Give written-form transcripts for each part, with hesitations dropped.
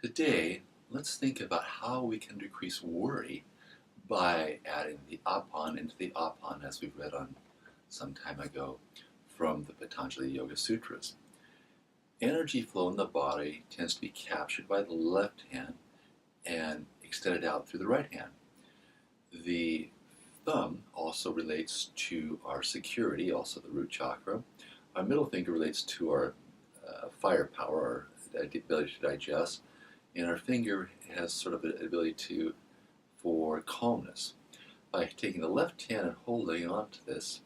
Today, let's think about how we can decrease worry by adding the Apan into the Apan, as we read on some time ago from the Patanjali Yoga Sutras. Energy flow in the body tends to be captured by the left hand and extended out through the right hand. The thumb also relates to our security, also the root chakra. Our middle finger relates to our firepower, our ability to digest, and our finger has sort of an ability for calmness. By taking the left hand and holding on to this,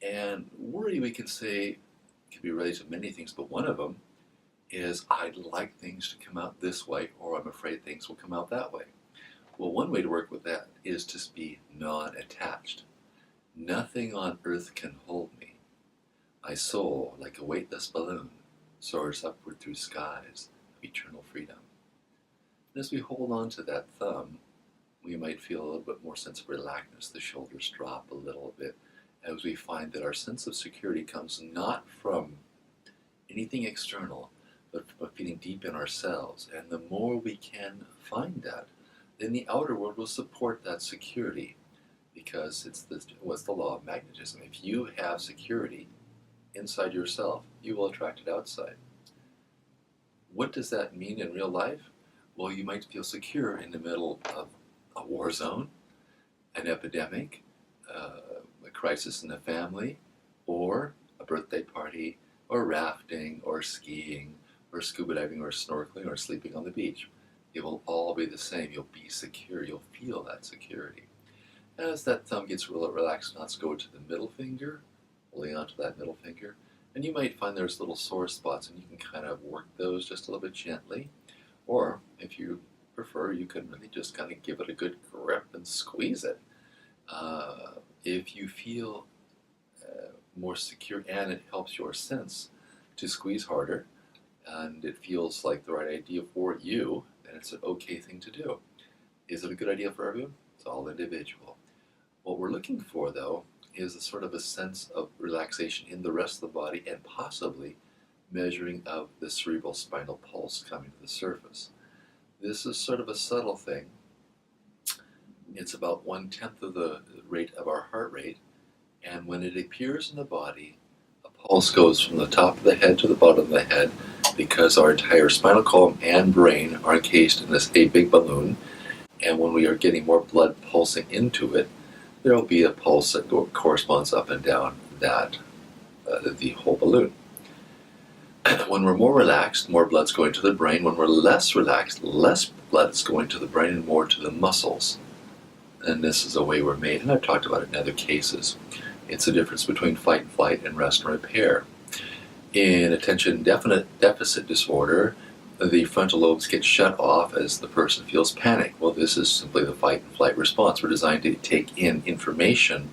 and worry, we can say, can be related to many things, but one of them is I'd like things to come out this way, or I'm afraid things will come out that way. Well, one way to work with that is to be non-attached. Nothing on earth can hold me. My soul, like a weightless balloon, soars upward through skies of eternal freedom. And as we hold on to that thumb, we might feel a little bit more sense of relaxedness. The shoulders drop a little bit as we find that our sense of security comes not from anything external, but from feeling deep in ourselves. And the more we can find that, then the outer world will support that security, because what's the law of magnetism? If you have security inside yourself, you will attract it outside. What does that mean in real life? Well, you might feel secure in the middle of a war zone, an epidemic, a crisis in the family, or a birthday party, or rafting, or skiing, or scuba diving, or snorkeling, or sleeping on the beach. It will all be the same. You'll be secure. You'll feel that security. As that thumb gets relaxed, let's go to the middle finger, holding onto that middle finger. And you might find there's little sore spots, and you can kind of work those just a little bit gently. Or if you prefer, you can really just kind of give it a good grip and squeeze it. If you feel more secure and it helps your sense to squeeze harder, and it feels like the right idea for you, then it's an okay thing to do. Is it a good idea for everyone? It's all individual. What we're looking for, though, is a sort of a sense of relaxation in the rest of the body, and possibly measuring of the cerebral spinal pulse coming to the surface. This is sort of a subtle thing. It's about 1/10 of the rate of our heart rate, and when it appears in the body, a pulse goes from the top of the head to the bottom of the head, because our entire spinal column and brain are encased in this big balloon, and when we are getting more blood pulsing into it, there will be a pulse that corresponds up and down that the whole balloon. When we're more relaxed, more blood's going to the brain. When we're less relaxed, less blood's going to the brain and more to the muscles. And this is the way we're made, and I've talked about it in other cases. It's the difference between fight and flight and rest and repair. In attention deficit disorder, the frontal lobes get shut off as the person feels panic. Well, this is simply the fight and flight response. We're designed to take in information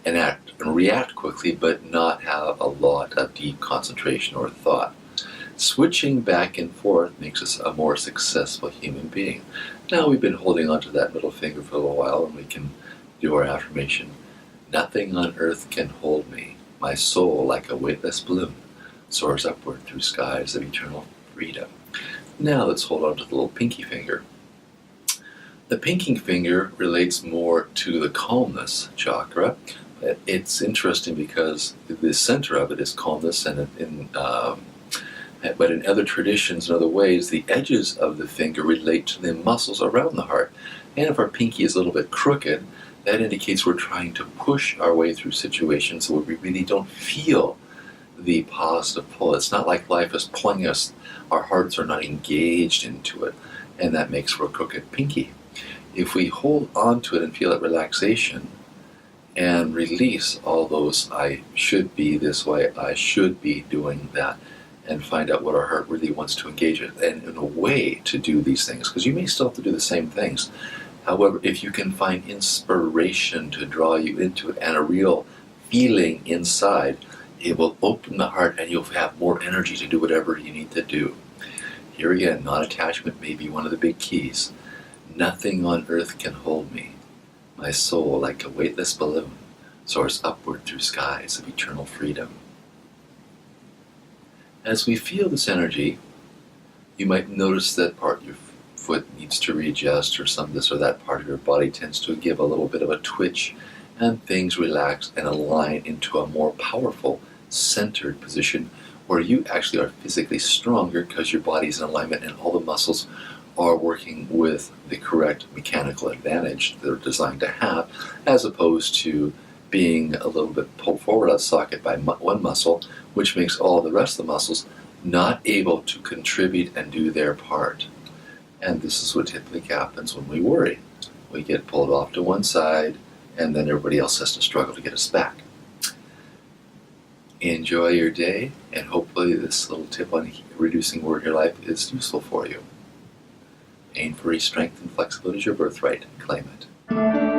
and act and react quickly, but not have a lot of deep concentration or thought. Switching back and forth makes us a more successful human being. Now we've been holding onto that middle finger for a little while, and we can do our affirmation. Nothing on earth can hold me. My soul, like a weightless balloon, soars upward through skies of eternal freedom. Now let's hold on to the little pinky finger. The pinky finger relates more to the calmness chakra. It's interesting because the center of it is calmness, and but in other traditions and other ways, the edges of the finger relate to the muscles around the heart. And if our pinky is a little bit crooked, that indicates we're trying to push our way through situations where we really don't feel the positive pull. It's not like life is pulling us. Our hearts are not engaged into it, and that makes for a crooked pinky. If we hold on to it and feel that relaxation and release all those I should be this way, I should be doing that, and find out what our heart really wants to engage in, and in a way to do these things, because you may still have to do the same things. However, if you can find inspiration to draw you into it and a real feeling inside, it will open the heart, and you'll have more energy to do whatever you need to do. Here again, non-attachment may be one of the big keys. Nothing on earth can hold me. My soul, like a weightless balloon, soars upward through skies of eternal freedom. As we feel this energy, You might notice that part of your foot needs to readjust, or some this or that part of your body tends to give a little bit of a twitch, and things relax and align into a more powerful, centered position where you actually are physically stronger because your body's in alignment and all the muscles are working with the correct mechanical advantage they're designed to have, as opposed to being a little bit pulled forward out of socket by one muscle, which makes all the rest of the muscles not able to contribute and do their part. And this is what typically happens when we worry. We get pulled off to one side, and then everybody else has to struggle to get us back. Enjoy your day, and hopefully this little tip on reducing worry in your life is useful for you. Pain-free strength and flexibility is your birthright. Claim it.